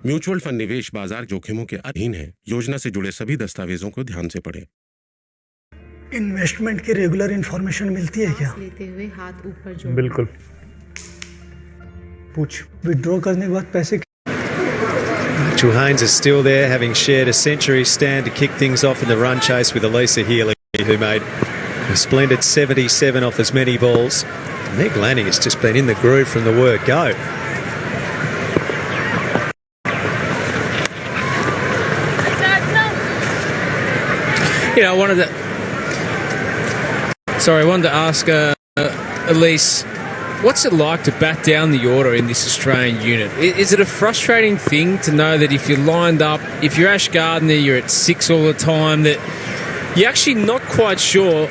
Mutual fund निवेश बाजार जोखिमों के अधीन है। योजना से जुड़े सभी दस्तावेजों को ध्यान से पढ़ें। इन्वेस्टमेंट की रेगुलर इंफॉर्मेशन मिलती है क्या? लेते हुए हाथ ऊपर जोड़। बिल्कुल। पूछ, विड्रॉ करने के बाद पैसे? Nigel Haynes is still there, having shared a century stand to kick things off in the run chase with Elisa Healy, who made a splendid 77 off as many balls. Meg Lanning has just been in the groove from the word go. You know, I wanted to ask Elise, what's it like to bat down the order in this Australian unit? Is it a frustrating thing to know that if you're lined up, if you're Ash Gardner, you're at 6 all the time, that you're actually not quite sure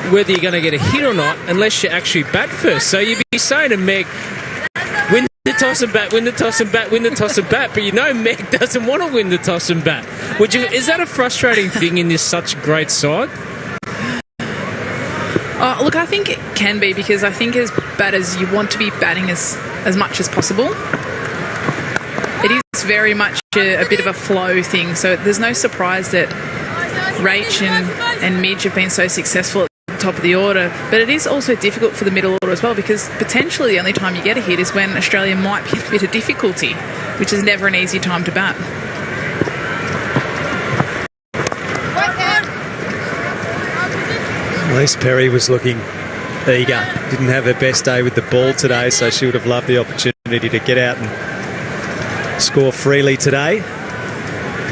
whether you're going to get a hit or not unless you actually bat first? So you'd be saying to Meg, win the toss and bat, win the toss and bat, win the toss and bat, but you know Meg doesn't want to win the toss and bat. Is that a frustrating thing in this such great side? Look, I think it can be, because I think as batters you want to be batting as much as possible. It is very much a bit of a flow thing, so there's no surprise that Rach and Midge have been so successful at the top of the order, but it is also difficult for the middle order as well, because potentially the only time you get a hit is when Australia might be in a bit of difficulty, which is never an easy time to bat. Elise Perry was looking eager. Didn't have her best day with the ball today, so she would have loved the opportunity to get out and score freely today.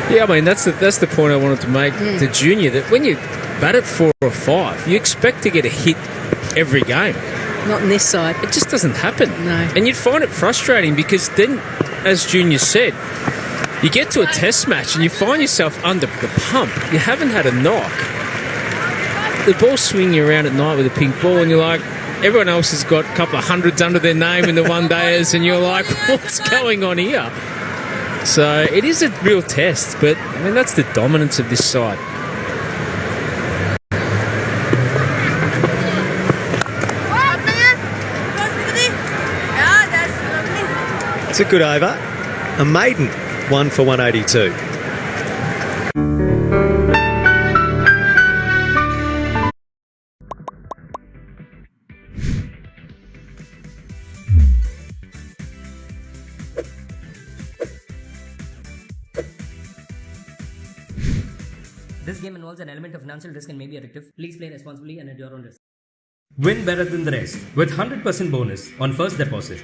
Yeah, I mean, that's the point I wanted to make to Junior, that when you bat at 4 or 5, you expect to get a hit every game. Not on this side. It just doesn't happen. No. And you'd find it frustrating, because then, as Junior said, you get to a test match and you find yourself under the pump. You haven't had a knock. The ball's swinging around at night with a pink ball, and you're like, everyone else has got a couple of hundreds under their name in the one-dayers, and you're like, what's going on here? So it is a real test, but I mean, that's the dominance of this side. It's a good over. A maiden, 1 for 182. This game involves an element of financial risk and may be addictive. Please play responsibly and at your own risk. Win better than the rest with 100% bonus on first deposit.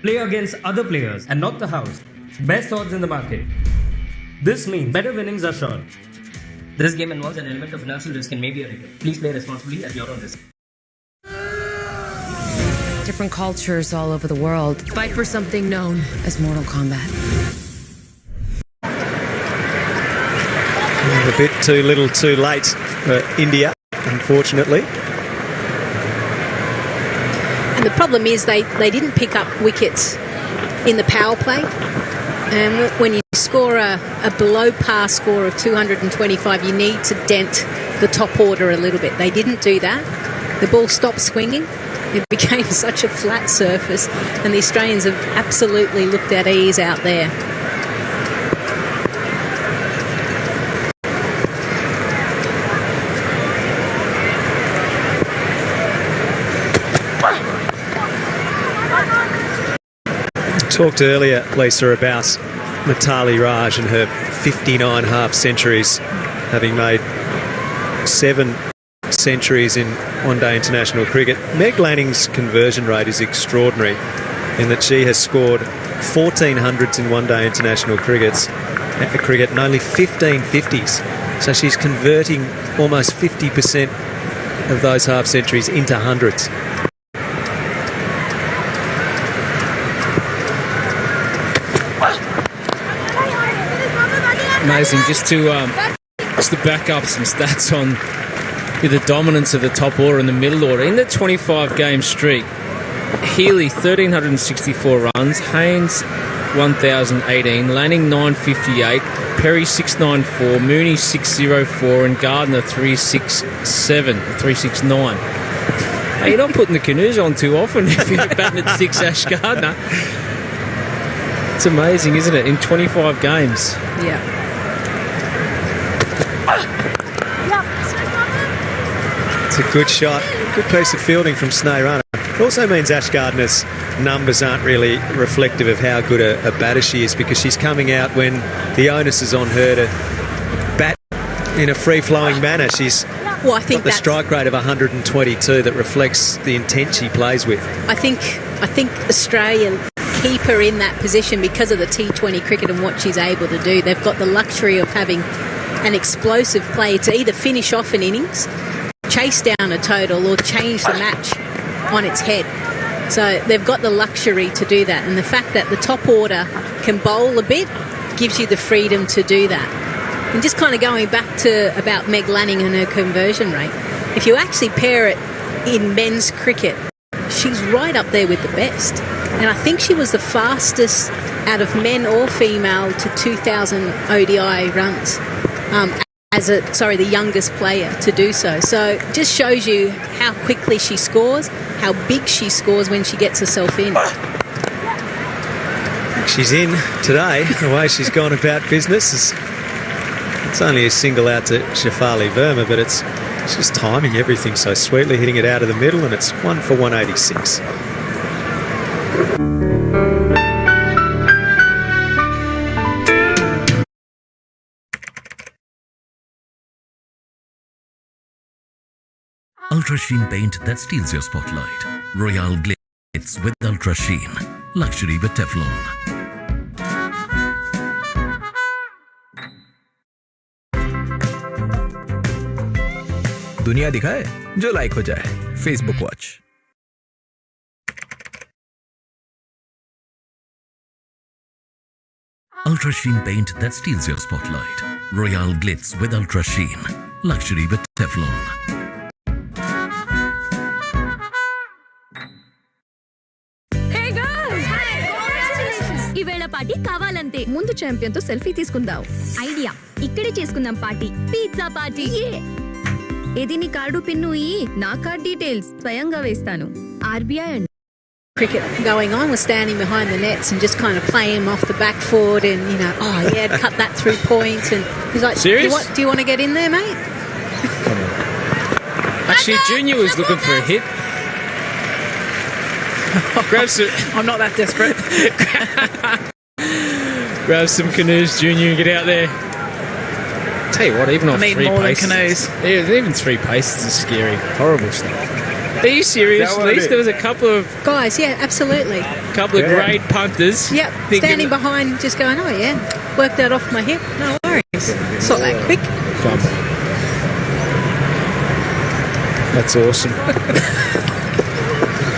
Play against other players and not the house. Best odds in the market. This means better winnings are sure. This game involves an element of financial risk and may be addictive. Please play responsibly at your own risk. Different cultures all over the world fight for something known as Mortal Kombat. A bit too little too late for India, unfortunately. And the problem is they didn't pick up wickets in the power play. And when you score a below par score of 225, you need to dent the top order a little bit. They didn't do that. The ball stopped swinging. It became such a flat surface, and the Australians have absolutely looked at ease out there. Talked earlier, Lisa, about Mitali Raj and her 59 half centuries, having made 7 centuries in one-day international cricket. Meg Lanning's conversion rate is extraordinary in that she has scored 1400s in one-day international cricket and only 15 50s. So she's converting almost 50% of those half centuries into hundreds. Amazing. Just to back up some stats on the dominance of the top order and the middle order. In the 25-game streak, Healy 1,364 runs, Haynes 1,018, Lanning 958, Perry 694, Mooney 604, and Gardner 369. Hey, you're not putting the canoes on too often if you're batting at 6, Ash Gardner. It's amazing, isn't it? In 25 games. Yeah. It's a good shot. Good piece of fielding from Sneh. It also means Ash Gardner's numbers aren't really reflective of how good a batter she is, because she's coming out when the onus is on her to bat in a free-flowing manner. She's got the strike rate of 122 that reflects the intent she plays with. I think Australia keep her in that position because of the T20 cricket and what she's able to do. They've got the luxury of having an explosive player to either finish off an innings, chase down a total, or change the match on its head. So they've got the luxury to do that, and the fact that the top order can bowl a bit gives you the freedom to do that. And just kind of going back to about Meg Lanning and her conversion rate, if you actually pair it in men's cricket, she's right up there with the best. And I think she was the fastest out of men or female to 2,000 ODI runs the youngest player to do so. So it just shows you how quickly she scores, how big she scores when she gets herself in. She's in today, the way she's gone about business. It's only a single out to Shafali Verma, but it's just timing everything so sweetly, hitting it out of the middle, and it's 1 for 186. Ultra Sheen paint that steals your spotlight. Royale Glitz with Ultra Sheen. Luxury with Teflon. दुनिया दिखाए जो like हो जाए. Facebook Watch. Ultra Sheen paint that steals your spotlight. Royale Glitz with Ultra Sheen. Luxury with Teflon. ఈవేళ party కావాలంతే. ముందు champion తో selfie తీసుకుందాం. Idea, ఇక్కడే చేసుకుందాం పార్టీ. Pizza party. ఏది నీ కార్డు పిన్ను నా కార్డ్ డీటెయిల్స్ స్వయంగా వేస్తాను. RBI and cricket going on was standing behind the nets and just kind of playing him off the back foot and, cut that through point. And he's like, serious? Do you want to get in there, mate? Come on. Actually, Junior was looking for a hit. I'm not that desperate. Grab some canoes, Junior, and get out there. Tell you what, even on three more paces. than canoes. Yeah, even three paces is scary. Horrible stuff. Are you serious? At least there was a couple of guys, yeah, absolutely. Couple of great punters. Yep, standing behind, just going, oh yeah, work that off my hip. No worries. It's not that quick. Come on. That's awesome.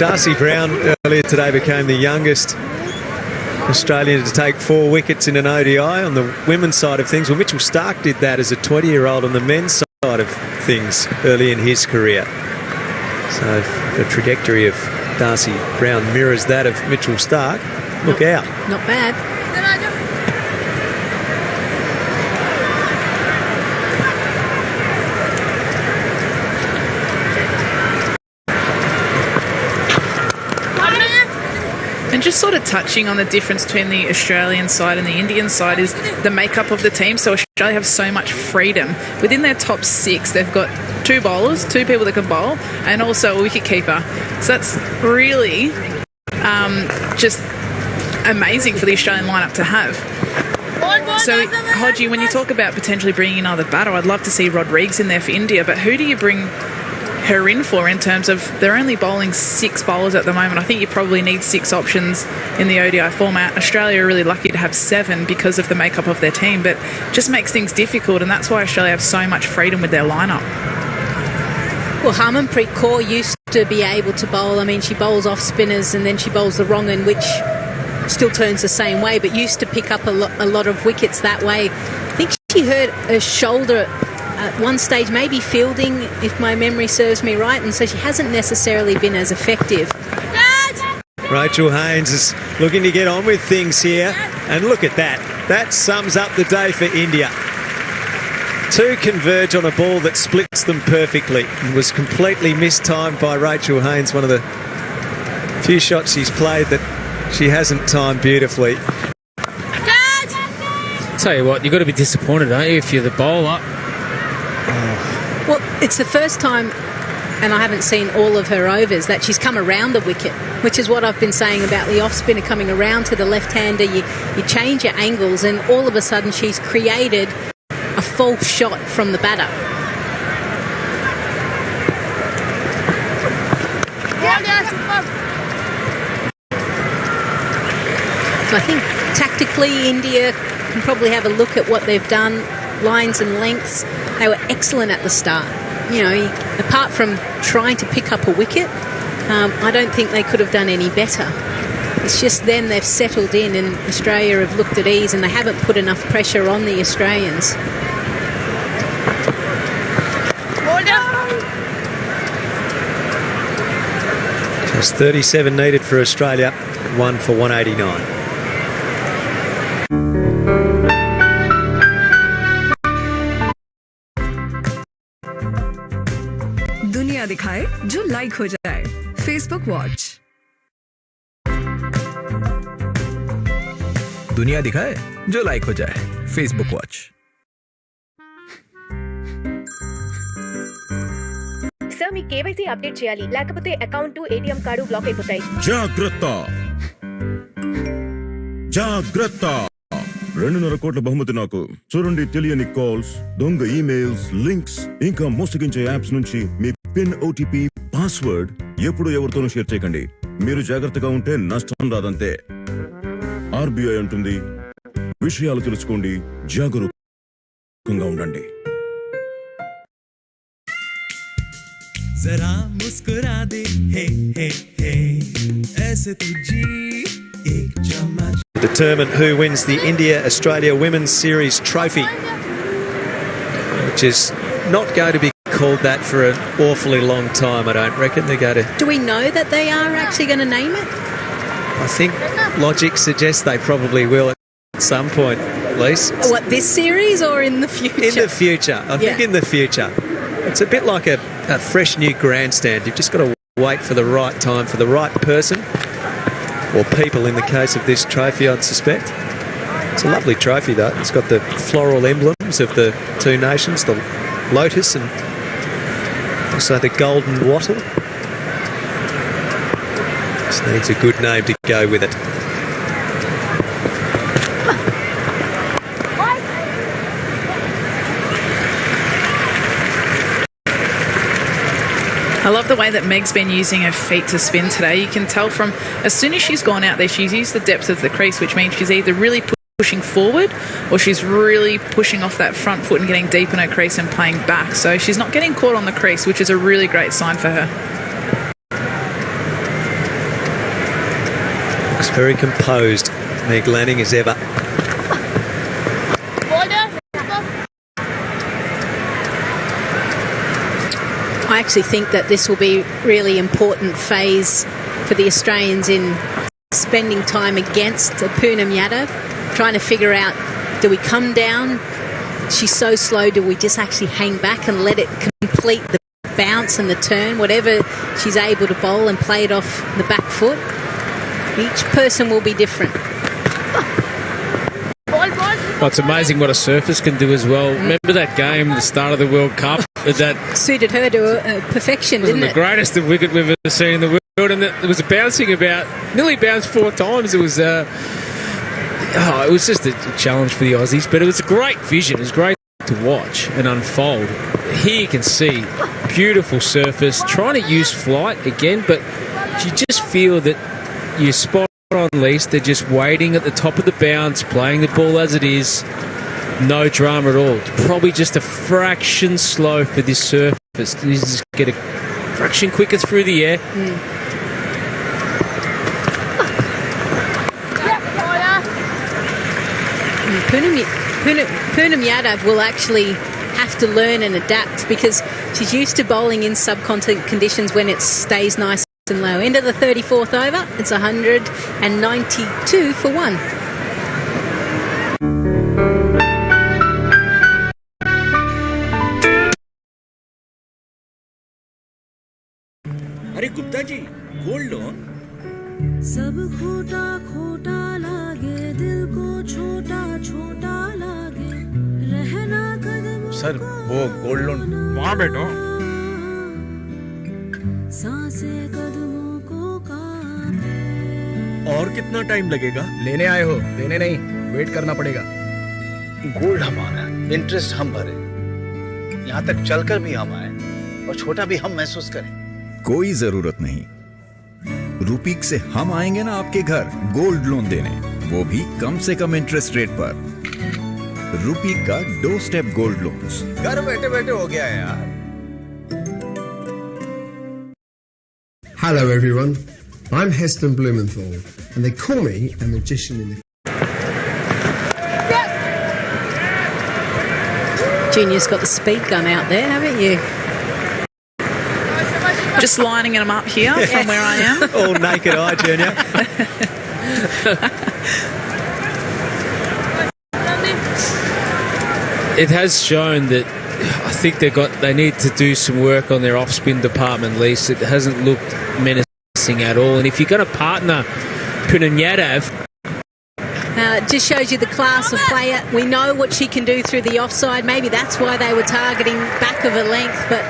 Darcy Brown earlier today became the youngest Australian to take 4 wickets in an ODI. On the women's side of things, well, Mitchell Starc did that as a 20-year-old on the men's side of things early in his career. So the trajectory of Darcy Brown mirrors that of Mitchell Starc. Look out. Not bad. And just sort of touching on the difference between the Australian side and the Indian side is the makeup of the team. So Australia have so much freedom. Within their top 6, they've got 2 bowlers, 2 people that can bowl, and also a wicket keeper. So that's really just amazing for the Australian lineup to have. So, Hodgie, when you talk about potentially bringing in another batter, I'd love to see Rodriguez in there for India, but who do you bring her in for in terms of they're only bowling 6 bowlers at the moment? I think you probably need 6 options in the ODI format. Australia are really lucky to have 7 because of the makeup of their team, but just makes things difficult, and that's why Australia have so much freedom with their lineup. Well, Harmanpreet Kaur used to be able to bowl. I mean, she bowls off spinners and then she bowls the wrong end, which still turns the same way, but used to pick up a lot of wickets that way. I think she hurt her shoulder at one stage, maybe fielding, if my memory serves me right, and so she hasn't necessarily been as effective. Rachel Haynes is looking to get on with things here, and look at that. That sums up the day for India. 2 converge on a ball that splits them perfectly and was completely mistimed by Rachel Haynes, one of the few shots she's played that she hasn't timed beautifully. tell you what, you've got to be disappointed, don't you, if you're the bowler? Well, it's the first time, and I haven't seen all of her overs, that she's come around the wicket, which is what I've been saying about the off-spinner coming around to the left-hander. You change your angles, and all of a sudden she's created a false shot from the batter. So I think tactically India can probably have a look at what they've done, lines and lengths. They were excellent at the start. You know, apart from trying to pick up a wicket, I don't think they could have done any better. It's just then they've settled in, and Australia have looked at ease, and they haven't put enough pressure on the Australians. Just 37 needed for Australia, 1 for 189. दुनिया दिखाए जो like हो जाए Facebook watch दुनिया दिखाए जो like हो जाए फेसबुक वॉच సార్ మీ కేవైసీ అప్డేట్ చేయాలి లేకపోతే అకౌంట్ ఏటీఎం కార్డు బ్లాక్ అయిపోతాయి జాగ్రత్త జాగ్రత్త 2.5 కోట్ల బహుమతి నాకు చూడండి తెలియని కాల్స్ దొంగ ఈమెయిల్స్ లింక్స్ ఇంకా మోసగించే యాప్స్ నుంచి మీ పిన్ ఓటీపీ పాస్వర్డ్ ఎప్పుడు ఎవరితోనూ షేర్ చేయకండి మీరు జాగ్రత్తగా ఉంటే నష్టం రాదంతే ఆర్బీఐ అంటుంది విషయాలు తెలుసుకోండి జాగరూకంగా ఉండండి जरा मुस्कुरा दे हे हे हे ऐसे तू जी एक चम्मच Determine who wins the India-Australia Women's Series trophy, which is not going to be called that for an awfully long time, I don't reckon. They're going to... Do we know that they are actually going to name it? I think logic suggests they probably will at some point, at least. What, this series or in the future? In the future. I think in the future. It's a bit like a fresh new grandstand. You've just got to wait for the right time, for the right person, or people in the case of this trophy, I'd suspect. It's a lovely trophy, though. It's got the floral emblems of the two nations, the lotus and also the golden wattle. Just needs a good name to go with it. I love the way that Meg's been using her feet to spin today. You can tell from as soon as she's gone out there, she's used the depth of the crease, which means she's either really pushing forward or she's really pushing off that front foot and getting deep in her crease and playing back. So she's not getting caught on the crease, which is a really great sign for her. Looks very composed, Meg Lanning, as ever. I actually think that this will be a really important phase for the Australians in spending time against Poonam Yadav, trying to figure out, do we come down? She's so slow, do we just actually hang back and let it complete the bounce and the turn, whatever she's able to bowl and play it off the back foot? Each person will be different. Well, it's amazing what a surface can do as well. Remember that game, the start of the World Cup? That suited her to perfection, didn't it? The greatest wicket we've ever seen in the world, and it was bouncing about, nearly bounced 4 times. It was just a challenge for the Aussies, but it was a great vision. It was great to watch and unfold. Here you can see beautiful surface, trying to use flight again, but you just feel that you're spot on least. They're just waiting at the top of the bounce, playing the ball as it is. No drama at all. Probably just a fraction slow for this surface. You just get a fraction quicker through the air. Poonam Yadav will actually have to learn and adapt because she's used to bowling in subcontinent conditions when it stays nice and low. End of the 34th over, it's 192 for 1. अरे Gupta ji gold loan सब खोटा खोटा लागे दिल को छोटा छोटा लागे सर वो गोल्ड लोन वहाँ बैठो। और कितना टाइम लगेगा? लेने आए हो, देने नहीं, वेट करना पड़ेगा। गोल्ड हमारा, इंटरेस्ट हम भरे, यहाँ तक चलकर भी हम आए और छोटा भी हम महसूस करें। कोई जरूरत नहीं, रूपीक से हम आएंगे ना आपके घर गोल्ड लोन देने, वो भी कम से कम इंटरेस्ट रेट पर। रूपीक का 2 स्टेप गोल्ड लोन्स घर बैठे बैठे हो गया है यार। Hello everyone, I'm Heston Blumenthal and they call me a magician in the... Junior's got the speed gun out there, haven't you? Just lining them up here from where I am. All naked eye, Junior. It has shown that I think they need to do some work on their off-spin department, Lise. It hasn't looked menacing at all. And if you're going to partner Punanyadav... It just shows you the class of player. We know what she can do through the offside. Maybe that's why they were targeting back of her length. But,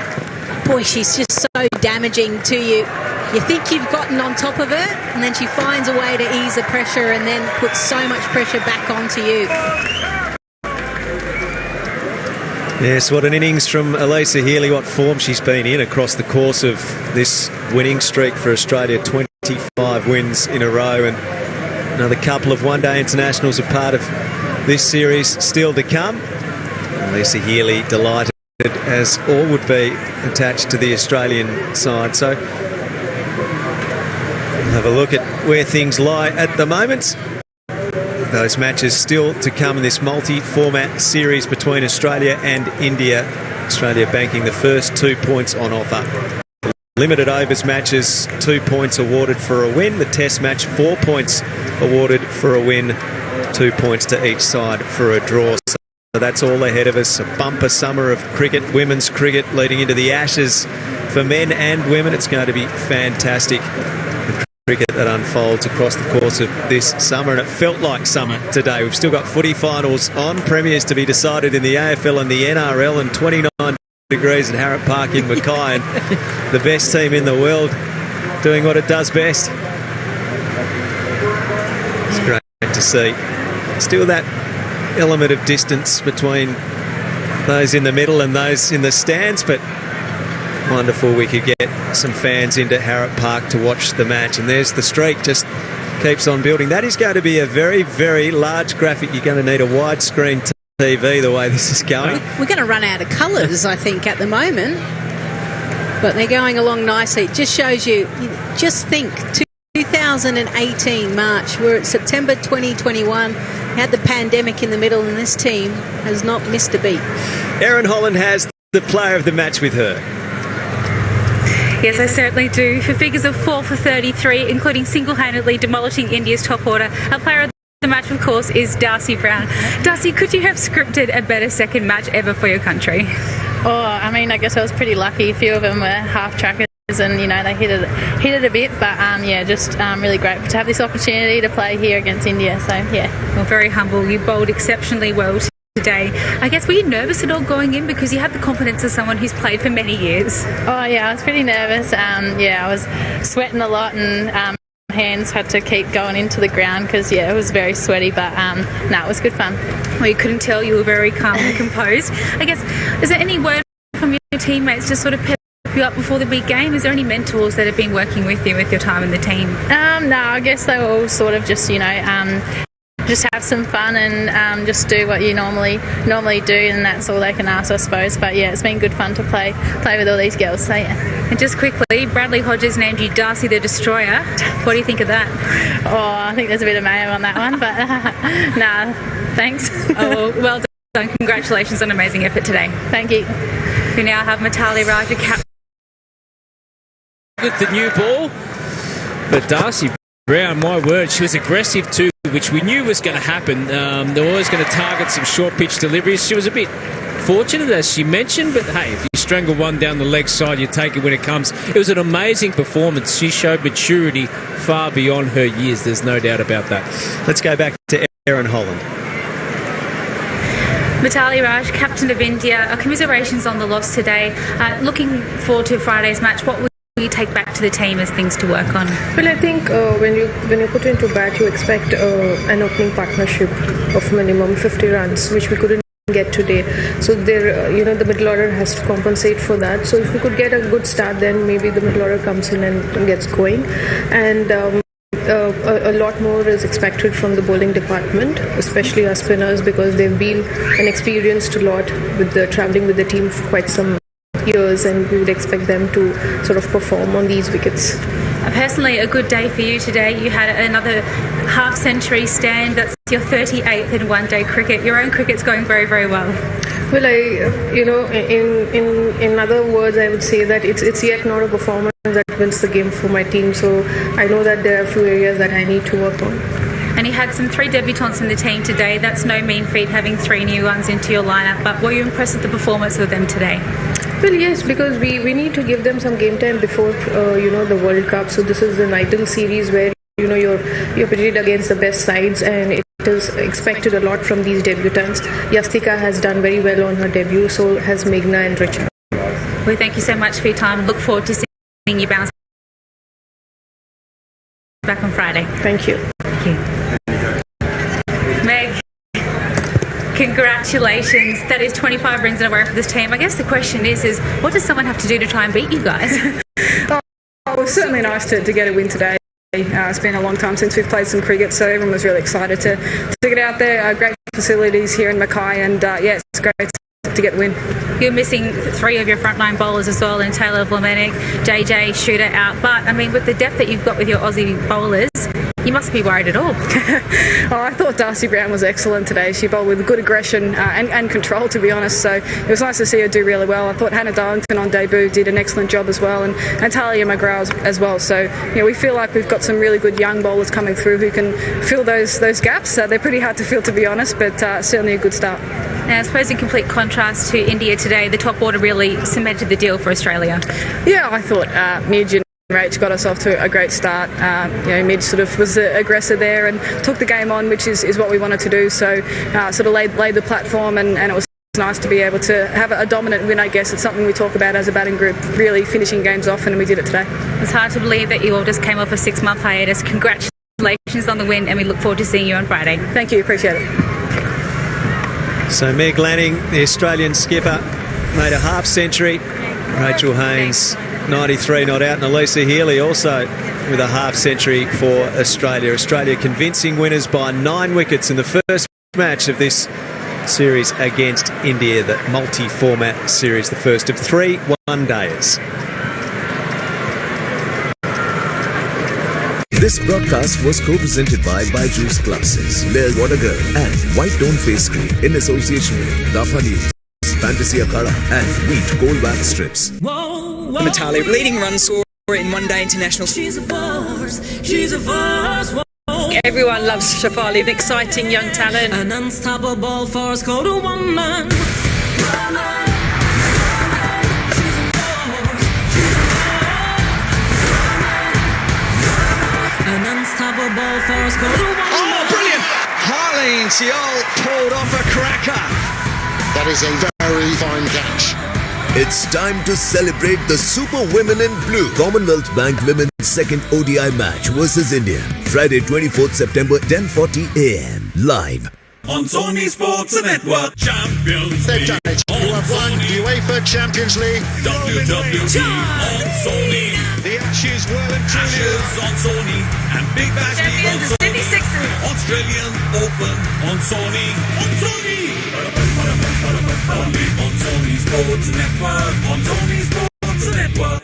boy, she's just so damaging to you. You think you've gotten on top of her, and then she finds a way to ease the pressure and then puts so much pressure back onto you. Yes, what an innings from Alyssa Healy, what form she's been in across the course of this winning streak for Australia. 25 wins in a row, and another couple of one-day internationals are part of this series still to come. Alyssa Healy delighted, as all would be, attached to the Australian side. So we'll have a look at where things lie at the moment. Those matches still to come in this multi-format series between Australia and India. Australia banking the first 2 points on offer. Limited overs matches, 2 points awarded for a win. The test match, 4 points awarded for a win, 2 points to each side for a draw. So that's all ahead of us. A bumper summer of cricket, women's cricket leading into the Ashes for men and women. It's going to be fantastic. Cricket that unfolds across the course of this summer, and it felt like summer today. We've still got footy finals on, premiers to be decided in the AFL and the NRL, and 29 degrees at Harrop Park in Mackay, and the best team in the world doing what it does best. It's great to see. Still that element of distance between those in the middle and those in the stands, but wonderful we could get some fans into Harrop Park to watch the match. And there's the streak, just keeps on building. That is going to be a very, very large graphic. You're going to need a widescreen TV the way this is going. We're going to run out of colours, I think, at the moment. But they're going along nicely. It just shows you, just think, 2018 March, we're at September 2021, had the pandemic in the middle, and this team has not missed a beat. Erin Holland has the player of the match with her. Yes, I certainly do. For figures of 4 for 33, including single-handedly demolishing India's top order. Our player of the match, of course, is Darcy Brown. Darcy, could you have scripted a better second match ever for your country? Oh, I mean, I guess I was pretty lucky. A few of them were half-trackers and, you know, they hit it a bit. But, yeah, just really great to have this opportunity to play here against India. So, yeah. Well, very humble. You bowled exceptionally well today. I guess, were you nervous at all going in, because you had the confidence of someone who's played for many years? Oh yeah, I was pretty nervous. Yeah, I was sweating a lot, and hands had to keep going into the ground because it was very sweaty. But no, it was good fun. Well, you couldn't tell. You were very calm and composed. I guess, is there any word from your teammates to sort of pep you up before the big game? Is there any mentors that have been working with you with your time in the team? No, I guess they were all sort of just, you know, just have some fun and just do what you normally do, and that's all they can ask, I suppose. But yeah, it's been good fun to play with all these girls. So yeah. And just quickly, Bradley Hodges named you Darcy the Destroyer. What do you think of that? Oh, I think there's a bit of mayo on that one, but nah, thanks. Oh, well done. Congratulations on an amazing effort today. Thank you. We now have Mitali Raj, captain with the new ball. But Darcy Brown, my word, she was aggressive too, which we knew was going to happen. They were always going to target some short pitch deliveries. She was a bit fortunate, as she mentioned, but hey, if you strangle one down the leg side, you take it when it comes. It was an amazing performance. She showed maturity far beyond her years. There's no doubt about that. Let's go back to Erin Holland. Mitali Raj, captain of India, commiserations on the loss today. Looking forward to Friday's match, what will you take back to the team as things to work on? Well, I think when you put into bat, you expect an opening partnership of minimum 50 runs, which we couldn't get today. So there, the middle order has to compensate for that. So if we could get a good start, then maybe the middle order comes in and gets going. And a lot more is expected from the bowling department, especially our spinners, because they've been an experienced lot with traveling with the team for quite some years, and we would expect them to sort of perform on these wickets. Personally, a good day for you today. You had another half-century stand. That's your 38th in one-day cricket. Your own cricket's going very, very well. Well, in other words, I would say that it's yet not a performance that wins the game for my team. So I know that there are a few areas that I need to work on. And you had some 3 debutants in the team today. That's no mean feat, having 3 new ones into your lineup. But were you impressed with the performance of them today? Well, yes, because we need to give them some game time before the World Cup. So this is an idle series where you're pitted against the best sides, and it is expected a lot from these debutants. Yastika has done very well on her debut, so has Meghna and Richa. Well, thank you so much for your time. Look forward to seeing you bounce back on Friday. Thank you. Thank you. Meg, congratulations. That is 25 runs in a row for this team. I guess the question is what does someone have to do to try and beat you guys? It was certainly nice to get a win today. It's been a long time since we've played some cricket, so everyone was really excited to get out there. Great facilities here in Mackay, and it's great to get the win. You're missing 3 of your frontline bowlers as well, in Taylor Vlamenik, JJ, Shooter out. But, I mean, with the depth that you've got with your Aussie bowlers, you mustn't be worried at all. I thought Darcy Brown was excellent today. She bowled with good aggression and control, to be honest. So it was nice to see her do really well. I thought Hannah Darlington on debut did an excellent job as well, and Talia McGrath as well. So we feel like we've got some really good young bowlers coming through who can fill those gaps. They're pretty hard to fill, to be honest, but certainly a good start. Now, I suppose in complete contrast to India today, the top order really cemented the deal for Australia. Yeah, I thought Midge and Rach got us off to a great start. Midge sort of was the aggressor there and took the game on, which is what we wanted to do. So sort of laid the platform, and it was nice to be able to have a dominant win, I guess. It's something we talk about as a batting group, really finishing games off, and we did it today. It's hard to believe that you all just came off a 6-month hiatus. Congratulations on the win, and we look forward to seeing you on Friday. Thank you, appreciate it. So Meg Lanning, the Australian skipper, made a half-century. Rachel Haynes, 93 not out, and Elisa Healy also with a half-century for Australia. Australia convincing winners by 9 wickets in the first match of this series against India, the multi-format series, the first of 3 one-dayers. This broadcast was co-presented by Byju's Classes, Layer Water Girl and White Tone Face Cream in association with Dafa News, Fantasy Akara and Wheat Gold Wax Strips. Mitali, leading run scorer in one-day international. She's a force. Everyone loves Shafali, an exciting young talent. An unstoppable force called a woman. An unstoppable force called a woman. Oh, brilliant! Harleen Seol pulled off a cracker. That is a very fine catch. It's time to celebrate the Super Women in Blue. Commonwealth Bank Women's second ODI match versus India. Friday, 24th September, 10:40 a.m. Live On Sony Sports Network. Champions League. Who have won the UEFA Champions League. WWE on Sony. The Ashes well and truly. Ashes on Sony. And Big Bash League on Sony. Australian Open on Sony. On Sony. Only on Sony Sports Network. On Sony Sports Network.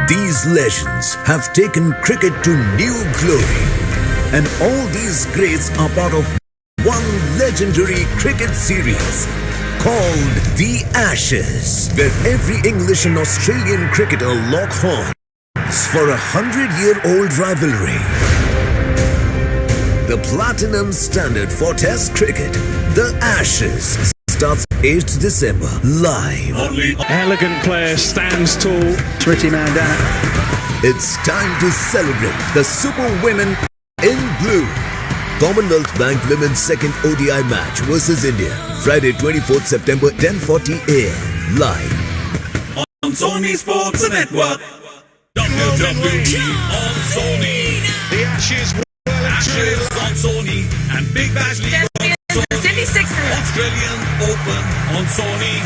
These legends have taken cricket to new glory. And all these greats are part of one legendary cricket series called The Ashes, where every English and Australian cricketer lock horns for 100-year-old rivalry. The platinum standard for Test cricket, The Ashes, starts 8th December, live. Elegant player, stands tall. Pretty man down. It's time to celebrate the Super Women in Blue. Commonwealth Bank Women's second ODI match versus India. Friday 24th September 10:40 AM. Live on Sony Sports Network. WWE on Sony. The Ashes on Sony and Big Bash League on Sony. Australian Open on Sony.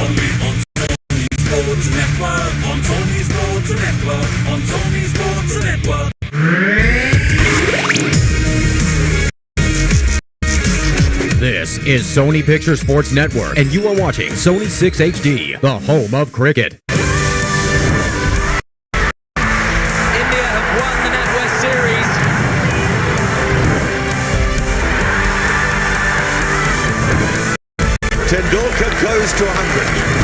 Only on Sony Sports Network. On Sony Sports Network. On Sony Sports Network. This is Sony Picture Sports Network, and you are watching Sony 6 HD, the home of cricket. India have won the NatWest Series. Tendulkar goes to 100.